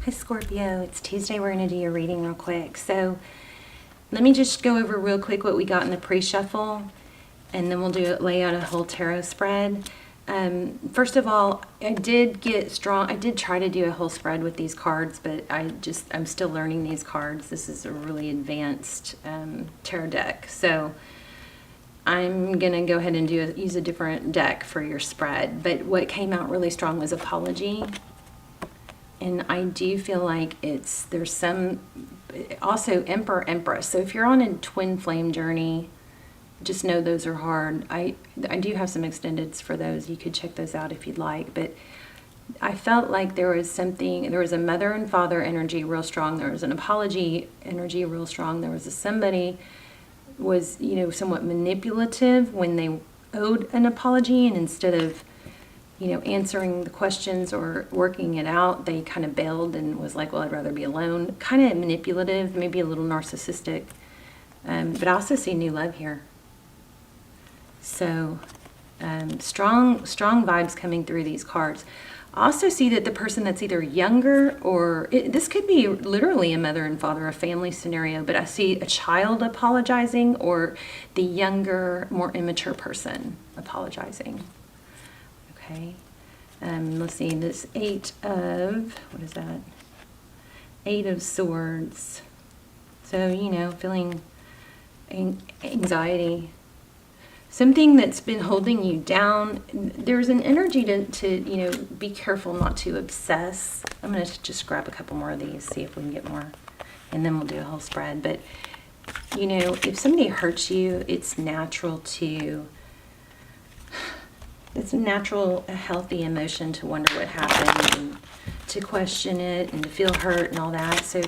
Hi Scorpio, it's Tuesday. We're going to do your reading real quick. So let me just go over real quick what we got in the pre-shuffle, and then we'll lay out a whole tarot spread. First of all, I did try to do a whole spread with these cards, but I'm still learning these cards. This is a really advanced tarot deck. So I'm going to go ahead and use a different deck for your spread. But what came out really strong was Apology. And I do feel like there's some, also Emperor, Empress. So if you're on a twin flame journey, just know those are hard. I do have some extendeds for those. You could check those out if you'd like. But I felt like there was a mother and father energy real strong. There was an apology energy real strong. There was somebody was, somewhat manipulative when they owed an apology, and instead of answering the questions or working it out, they kind of bailed and was like, well, I'd rather be alone. Kind of manipulative, maybe a little narcissistic. But I also see new love here. So strong vibes coming through these cards. I also see that the person that's either younger or this could be literally a mother and father, a family scenario, but I see a child apologizing or the younger, more immature person apologizing. Okay, let's see, this Eight of Swords. So, feeling anxiety, something that's been holding you down. There's an energy to be careful not to obsess. I'm going to just grab a couple more of these, see if we can get more, and then we'll do a whole spread. But, if somebody hurts you, it's a healthy emotion to wonder what happened and to question it and to feel hurt and all that. So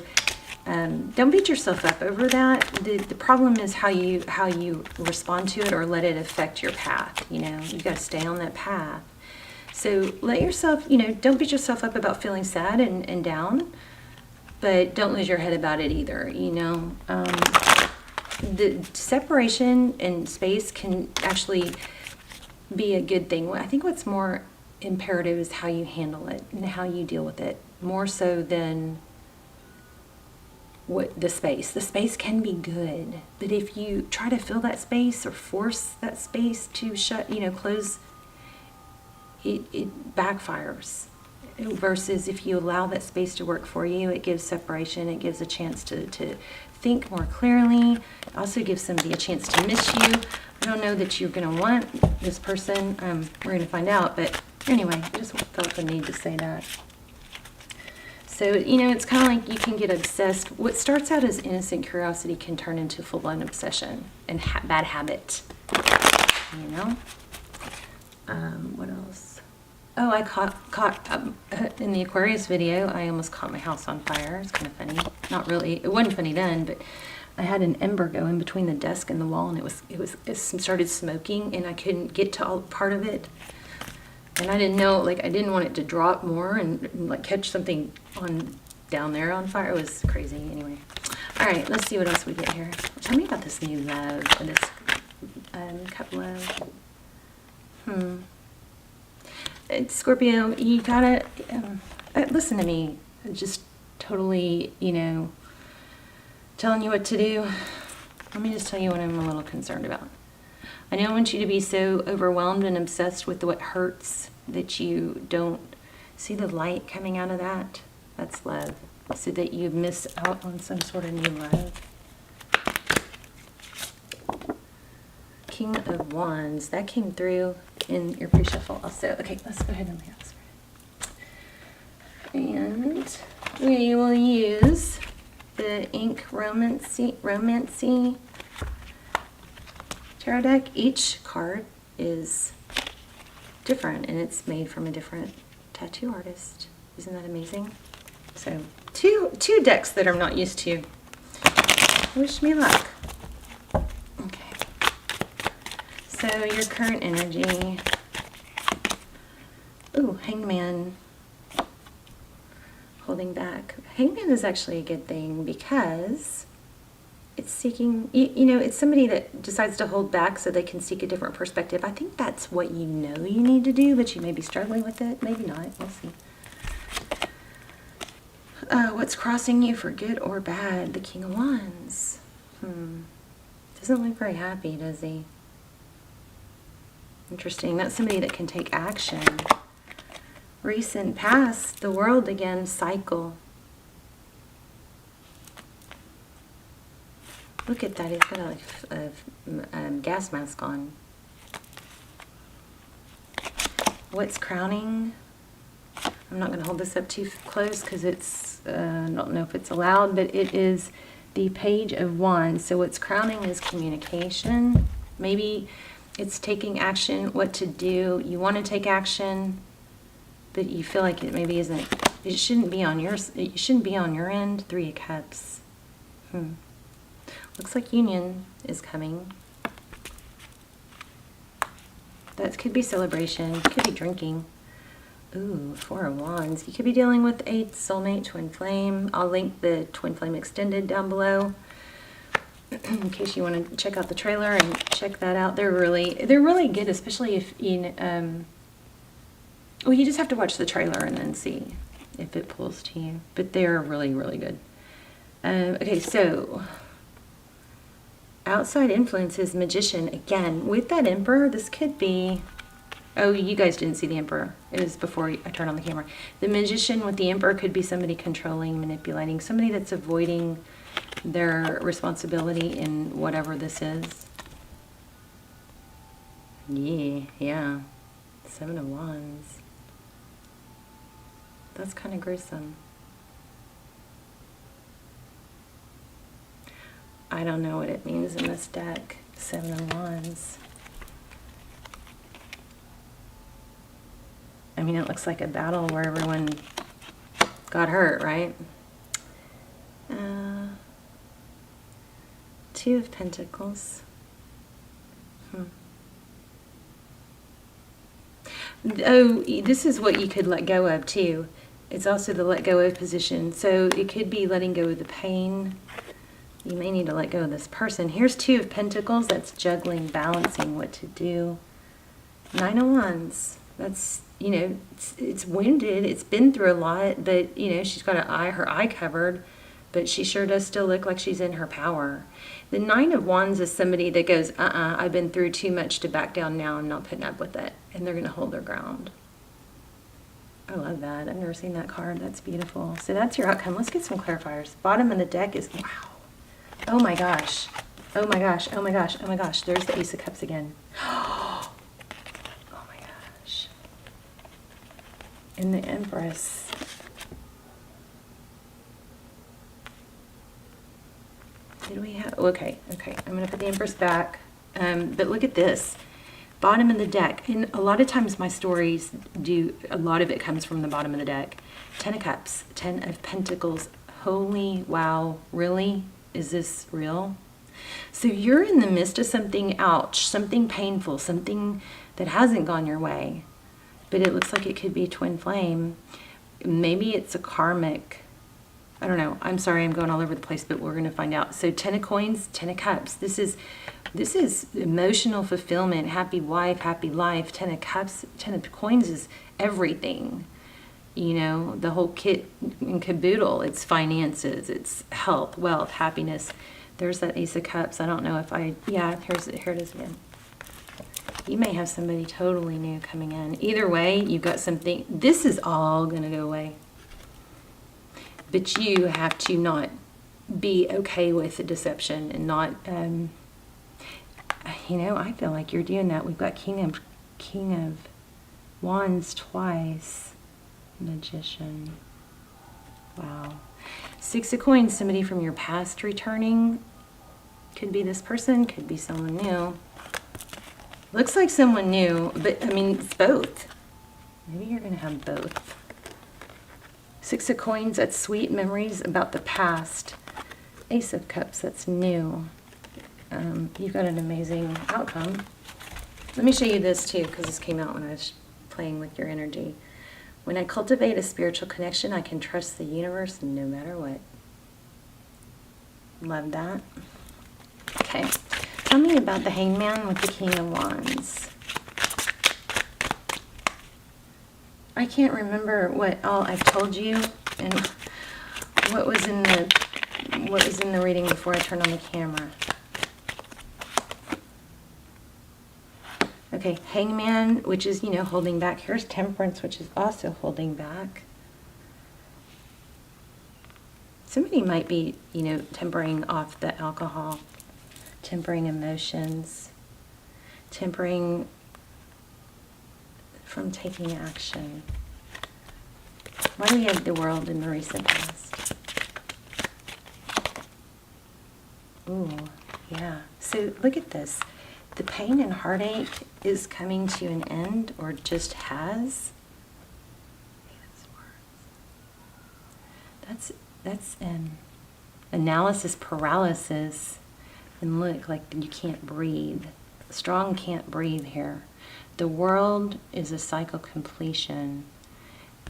don't beat yourself up over that. The problem is how you respond to it or let it affect your path. You got to stay on that path. So let yourself, don't beat yourself up about feeling sad and down, but don't lose your head about it either. The separation and space can actually be a good thing. I think what's more imperative is how you handle it and how you deal with it, more so than what the space. The space can be good, but if you try to fill that space or force that space to close, it backfires. Versus if you allow that space to work for you, it gives separation, it gives a chance to think more clearly. It also gives somebody a chance to miss you. I don't know that you're going to want this person. We're going to find out. But anyway, I just felt the need to say that. So, it's kind of like you can get obsessed. What starts out as innocent curiosity can turn into full-blown obsession and bad habit. What else? Oh, I caught in the Aquarius video, I almost caught my house on fire. It's kind of funny. Not really. It wasn't funny then, but I had an ember go in between the desk and the wall, and it started smoking, and I couldn't get to all part of it. And I didn't know, I didn't want it to drop more and catch something down there on fire. It was crazy. Anyway. All right, let's see what else we get here. Tell me about this new love, or this cup love. Scorpio, you gotta listen to me. Just totally, telling you what to do. Let me just tell you what I'm a little concerned about. I don't want you to be so overwhelmed and obsessed with what hurts that you don't see the light coming out of that. That's love. So that you miss out on some sort of new love. King of Wands. That came through in your pre-shuffle also. Okay, let's go ahead and lay out. And we will use the ink romancy tarot deck. Each card is different, and it's made from a different tattoo artist. Isn't that amazing? So two decks that I'm not used to. Wish me luck. Okay. So your current energy. Ooh, Hangman. Holding back. Hangman is actually a good thing because it's seeking, it's somebody that decides to hold back so they can seek a different perspective. I think that's what you need to do, but you may be struggling with it. Maybe not. We'll see. What's crossing you for good or bad? The King of Wands. Doesn't look very happy, does he? Interesting. That's somebody that can take action. Recent past, the world again, cycle. Look at that. He's got a gas mask on. What's crowning? I'm not going to hold this up too close because it's, I don't know if it's allowed, but it is the Page of Wands. So what's crowning is communication. Maybe it's taking action, what to do. You want to take action, but you feel like it maybe isn't, it shouldn't be on your end. Three of Cups. Looks like union is coming. That could be celebration, could be drinking. Ooh, Four of Wands. You could be dealing with a soulmate, twin flame. I'll link the twin flame extended down below in case you want to check out the trailer and check that out. They're really good, especially if you well, you just have to watch the trailer and then see if it pulls to you. But they're really, really good. Okay, so outside influences, Magician. Again, with that Emperor, this could be... Oh, you guys didn't see the Emperor. It was before I turned on the camera. The Magician with the Emperor could be somebody controlling, manipulating, somebody that's avoiding their responsibility in whatever this is. Yeah. Seven of Wands. That's kind of gruesome. I don't know what it means in this deck. Seven of Wands. I mean, it looks like a battle where everyone got hurt, right? Two of Pentacles. Oh, this is what you could let go of, too. It's also the let go of position. So it could be letting go of the pain. You may need to let go of this person. Here's Two of Pentacles. That's juggling, balancing what to do. Nine of Wands. That's, you know, it's wounded. It's been through a lot, but, you know, she's got her eye covered, but she sure does still look like she's in her power. The Nine of Wands is somebody that goes, I've been through too much to back down now. I'm not putting up with it. And they're going to hold their ground. I love that. I've never seen that card. That's beautiful. So that's your outcome. Let's get some clarifiers. Bottom of the deck is, wow. Oh my gosh. Oh my gosh. Oh my gosh. Oh my gosh. There's the Ace of Cups again. Oh my gosh. And the Empress. Did we have, okay. I'm going to put the Empress back. But look at this. Bottom of the deck. And a lot of times my stories a lot of it comes from the bottom of the deck. Ten of Cups. Ten of Pentacles. Holy wow. Really? Is this real? So you're in the midst of something, ouch, something painful, something that hasn't gone your way. But it looks like it could be twin flame. Maybe it's a karmic, I don't know. I'm sorry, I'm going all over the place, but we're going to find out. So Ten of Coins, Ten of Cups. This is emotional fulfillment, happy wife, happy life. Ten of Cups, Ten of Coins is everything. You know, the whole kit and caboodle. It's finances, it's health, wealth, happiness. There's that Ace of Cups. I don't know if here it is again. You may have somebody totally new coming in. Either way, you've got something. This is all going to go away. But you have to not be okay with the deception and not, you know, I feel like you're doing that. We've got King of Wands twice. Magician. Wow. Six of Coins, somebody from your past returning. Could be this person, could be someone new. Looks like someone new, but I mean, it's both. Maybe you're going to have both. Six of Coins, that's sweet memories about the past. Ace of Cups, that's new. You've got an amazing outcome. Let me show you this too, because this came out when I was playing with your energy. When I cultivate a spiritual connection, I can trust the universe no matter what. Love that. Okay. Tell me about the Hangman with the King of Wands. I can't remember what all I've told you, and what was in the reading before I turned on the camera? Okay, Hangman, which is, you know, holding back. Here's Temperance, which is also holding back. Somebody might be, you know, tempering off the alcohol, tempering emotions, tempering from taking action. Why do we have the World in the recent past? Ooh, yeah. So look at this. The pain and heartache is coming to an end, or just has. That's analysis paralysis. And look, like you can't breathe. Strong can't breathe here. The World is a cycle completion.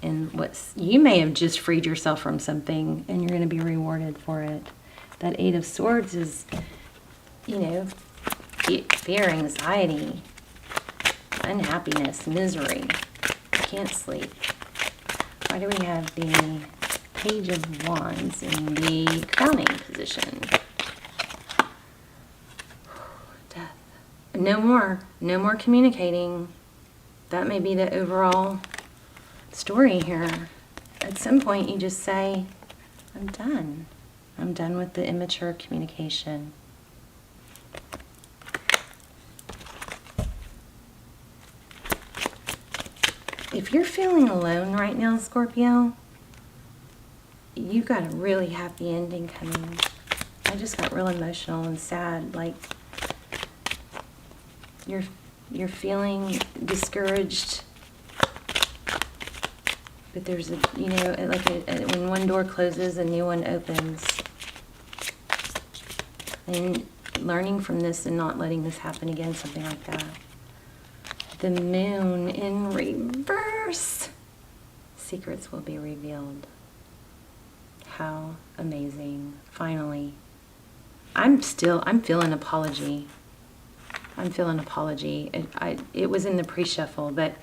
And you may have just freed yourself from something and you're going to be rewarded for it. That Eight of Swords is, you know, fear, anxiety, unhappiness, misery. Can't sleep. Why do we have the Page of Wands in the crowning position? Death. No more communicating. That may be the overall story here. At some point you just say, I'm done. I'm done with the immature communication. If you're feeling alone right now, Scorpio, you've got a really happy ending coming. I just got real emotional and sad. Like you're feeling discouraged, but there's a, you know, when one door closes, a new one opens. And learning from this and not letting this happen again, something like that. The Moon in reverse. Secrets will be revealed. How amazing. Finally. I'm feeling apology. I'm feeling apology. It was in the pre-shuffle, but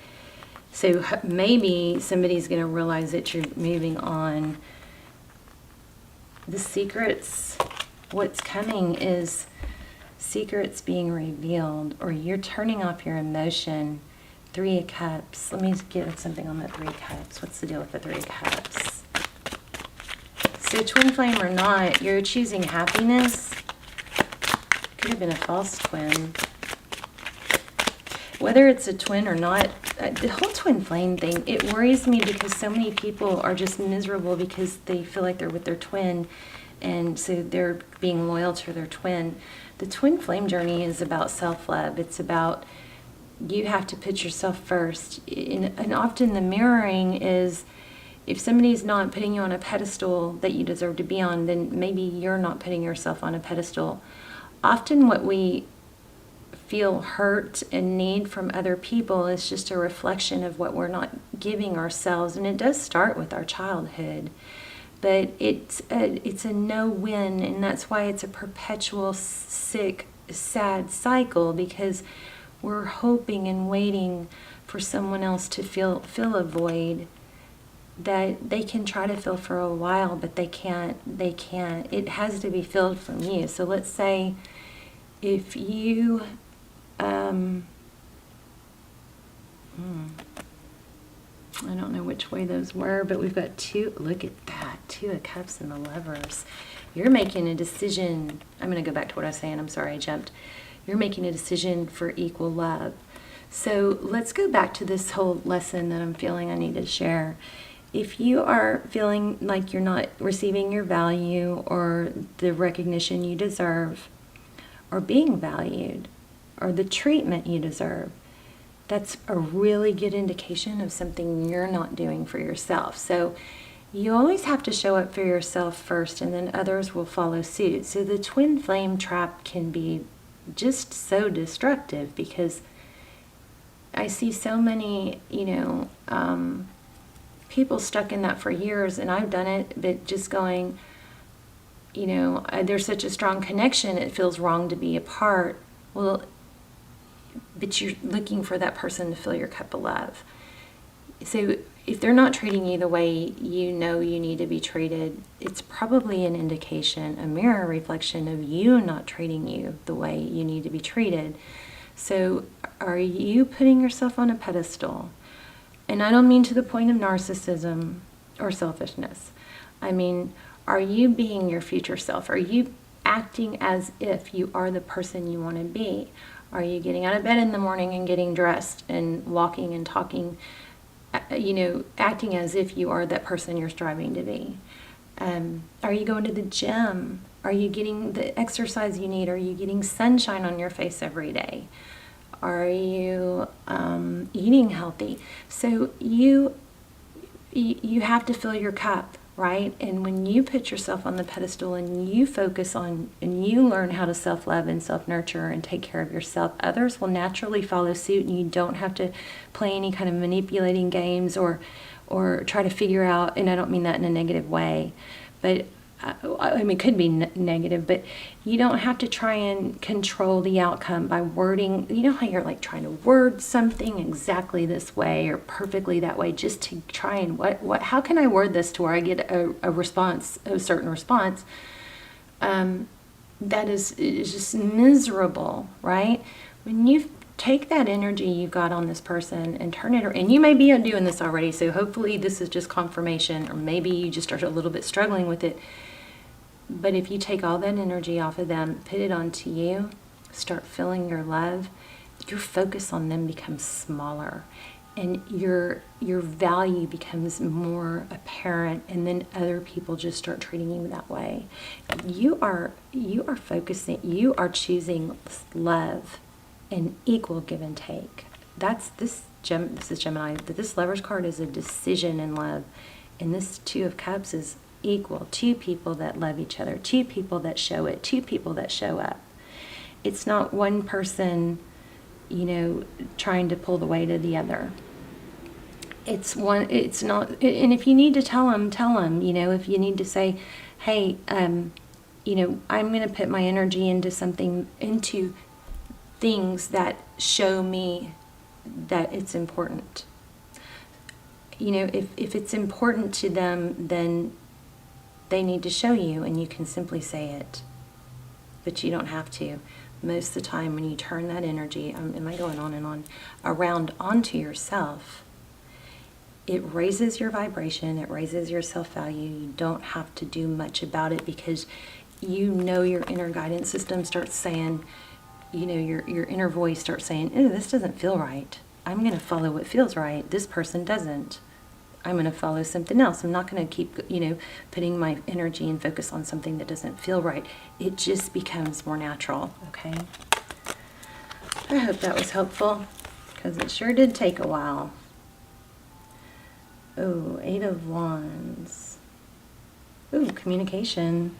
so maybe somebody's going to realize that you're moving on. The secrets, what's coming is secrets being revealed, or you're turning off your emotion. Three of Cups. Let me get something on that Three of Cups. What's the deal with the Three of Cups? So twin flame or not, you're choosing happiness. Could have been a false twin. Whether it's a twin or not, the whole twin flame thing, it worries me because so many people are just miserable because they feel like they're with their twin, and so they're being loyal to their twin. The twin flame journey is about self-love. It's about you have to put yourself first. And often the mirroring is, if somebody's not putting you on a pedestal that you deserve to be on, then maybe you're not putting yourself on a pedestal. Often what we feel hurt and need from other people is just a reflection of what we're not giving ourselves. And it does start with our childhood. But it's a no-win, and that's why it's a perpetual sick, sad cycle, because we're hoping and waiting for someone else to fill a void that they can try to fill for a while, but they can't. It has to be filled from you. So let's say if you I don't know which way those were, but we've got two. Look at that. Two of Cups and the Lovers. You're making a decision. I'm going to go back to what I was saying. I'm sorry, I jumped. You're making a decision for equal love. So let's go back to this whole lesson that I'm feeling I need to share. If you are feeling like you're not receiving your value or the recognition you deserve, or being valued, or the treatment you deserve, that's a really good indication of something you're not doing for yourself. So you always have to show up for yourself first, and then others will follow suit. So the twin flame trap can be just so destructive, because I see so many, people stuck in that for years, and I've done it, but just going, there's such a strong connection, it feels wrong to be apart. Well, but you're looking for that person to fill your cup of love. So if they're not treating you the way you know you need to be treated, it's probably an indication, a mirror reflection of you not treating you the way you need to be treated. So are you putting yourself on a pedestal? And I don't mean to the point of narcissism or selfishness. I mean, are you being your future self? Are you acting as if you are the person you want to be? Are you getting out of bed in the morning and getting dressed and walking and talking, acting as if you are that person you're striving to be? Are you going to the gym? Are you getting the exercise you need? Are you getting sunshine on your face every day? Are you eating healthy? So you have to fill your cup, right? And when you put yourself on the pedestal and you focus on and you learn how to self-love and self-nurture and take care of yourself, others will naturally follow suit, and you don't have to play any kind of manipulating games or try to figure out, and I don't mean that in a negative way, but I mean, it could be negative, but you don't have to try and control the outcome by wording. You know how you're like trying to word something exactly this way or perfectly that way, just to try and how can I word this to where I get a response, a certain response? That is just miserable, right? When you take that energy you've got on this person and turn it, and you may be doing this already, so hopefully this is just confirmation, or maybe you just are a little bit struggling with it. But if you take all that energy off of them, put it onto you, start feeling your love, your focus on them becomes smaller, and your value becomes more apparent, and then other people just start treating you that way. You are focusing, you are choosing love and equal give and take. This is Gemini, but this Lover's card is a decision in love, and this Two of Cups is equal. Two people that love each other, two people that show it, two people that show up. It's not one person, trying to pull the weight of the other. It's not, and if you need to tell them, if you need to say, hey, I'm going to put my energy into things that show me that it's important. If it's important to them, then they need to show you, and you can simply say it. But you don't have to. Most of the time when you turn that energy, am I going on and on, around onto yourself, it raises your vibration, it raises your self-value. You don't have to do much about it, because your inner guidance system starts saying, your inner voice starts saying, "Ew, this doesn't feel right. I'm going to follow what feels right. This person doesn't. I'm going to follow something else. I'm not going to keep, putting my energy and focus on something that doesn't feel right." It just becomes more natural, okay? I hope that was helpful, because it sure did take a while. Oh, 8 of Wands. Ooh, communication.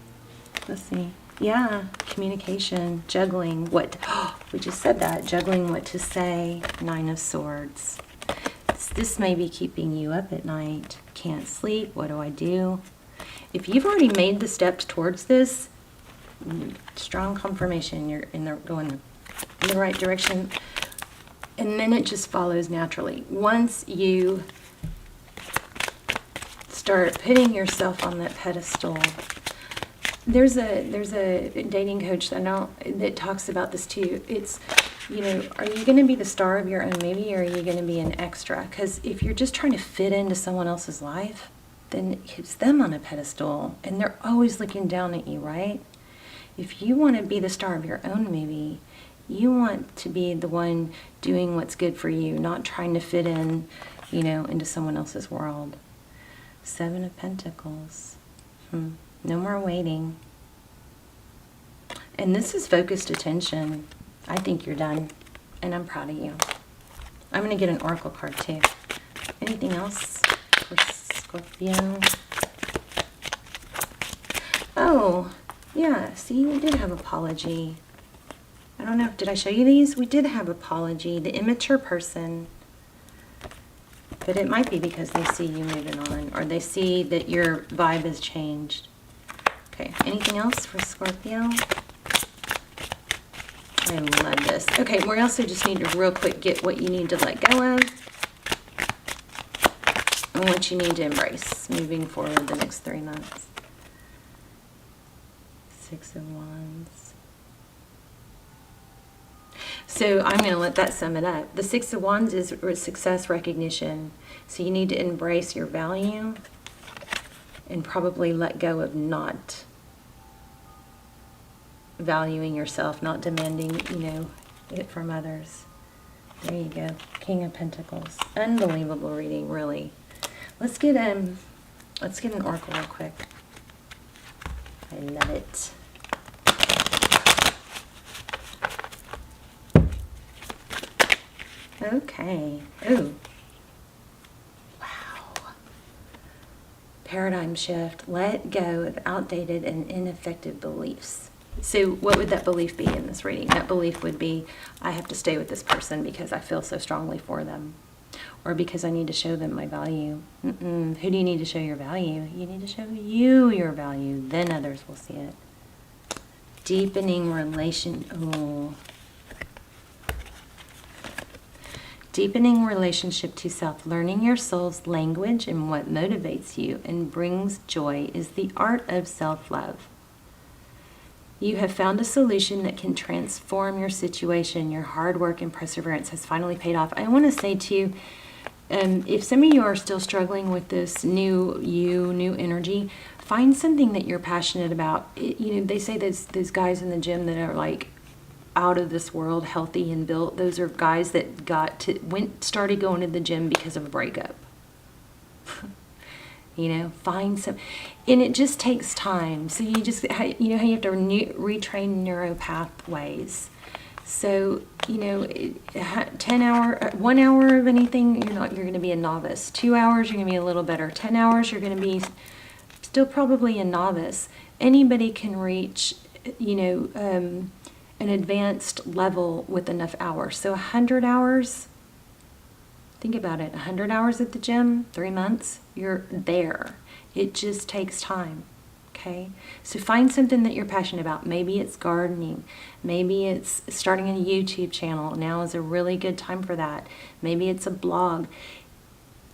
Let's see. Yeah, communication, juggling we just said that, juggling what to say. 9 of Swords. This may be keeping you up at night. Can't sleep. What do I do? If you've already made the steps towards this, strong confirmation you're going in the right direction. And then it just follows naturally. Once you start putting yourself on that pedestal, there's a dating coach that talks about this too. It's, are you going to be the star of your own movie, or are you going to be an extra? Because if you're just trying to fit into someone else's life, then it's them on a pedestal, and they're always looking down at you, right? If you want to be the star of your own movie, you want to be the one doing what's good for you, not trying to fit in, into someone else's world. 7 of Pentacles. No more waiting. And this is focused attention. I think you're done, and I'm proud of you. I'm going to get an oracle card too. Anything else for Scorpio? Oh, yeah. See, we did have apology. I don't know. Did I show you these? We did have apology. The immature person. But it might be because they see you moving on, or they see that your vibe has changed. Okay, anything else for Scorpio? I love this. Okay, we also just need to real quick get what you need to let go of. and what you need to embrace moving forward the next 3 months. 6 of Wands. So I'm going to let that sum it up. The 6 of Wands is success recognition. So you need to embrace your value and probably let go of not valuing yourself, not demanding, it from others. There you go. King of Pentacles. Unbelievable reading, really. Let's get an oracle real quick. I love it. Okay. Ooh. Wow. Paradigm shift. Let go of outdated and ineffective beliefs. So what would that belief be in this reading? That belief would be, I have to stay with this person because I feel so strongly for them. Or because I need to show them my value. Who do you need to show your value? You need to show you your value. Then others will see it. Deepening Deepening relationship to self. Learning your soul's language and what motivates you and brings joy is the art of self-love. You have found a solution that can transform your situation. Your hard work and perseverance has finally paid off. I want to say to you, if some of you are still struggling with this new energy, find something that you're passionate about. They say those guys in the gym that are like out of this world, healthy and built. Those are guys that started going to the gym because of a breakup. Find some, and it just takes time. So you just, how you have to retrain neural pathways. So, 1 hour of anything, you're going to be a novice. 2 hours, you're going to be a little better. 10 hours, you're going to be still probably a novice. Anybody can reach, an advanced level with enough hours. So 100 hours, think about it, 100 hours at the gym, 3 months, you're there. It just takes time, okay? So find something that you're passionate about. Maybe it's gardening. Maybe it's starting a YouTube channel. Now is a really good time for that. Maybe it's a blog.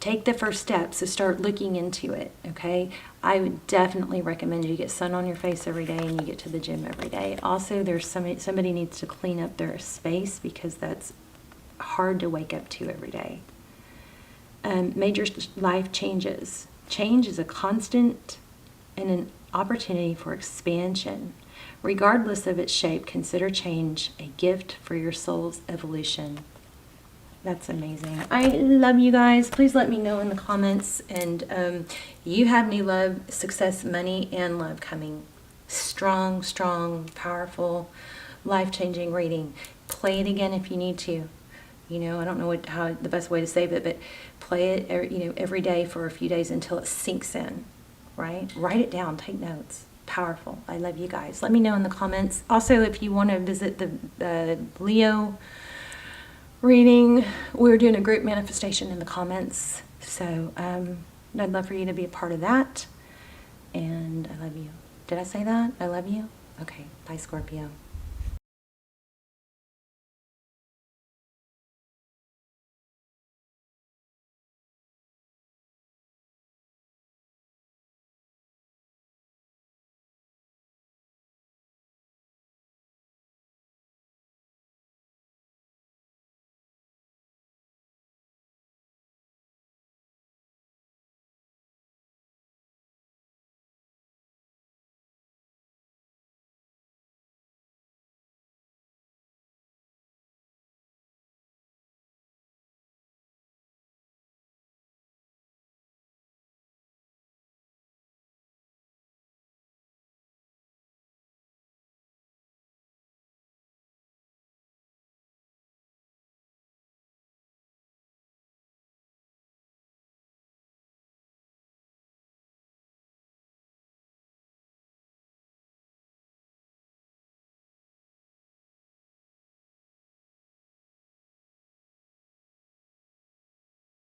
Take the first step, so start looking into it, okay? I would definitely recommend you get sun on your face every day and you get to the gym every day. Also, there's somebody needs to clean up their space because that's hard to wake up to every day. Major life changes. Change is a constant and an opportunity for expansion. Regardless of its shape, consider change a gift for your soul's evolution. That's amazing. I love you guys. Please let me know in the comments. And you have new love, success, money, and love coming. Strong, powerful, life-changing reading. Play it again if you need to. I don't know how the best way to say it, but play it every day for a few days until it sinks in, right? Write it down. Take notes. Powerful. I love you guys. Let me know in the comments. Also, if you want to visit the Leo reading, we're doing a group manifestation in the comments. So I'd love for you to be a part of that. And I love you. Did I say that? I love you? Okay. Bye, Scorpio.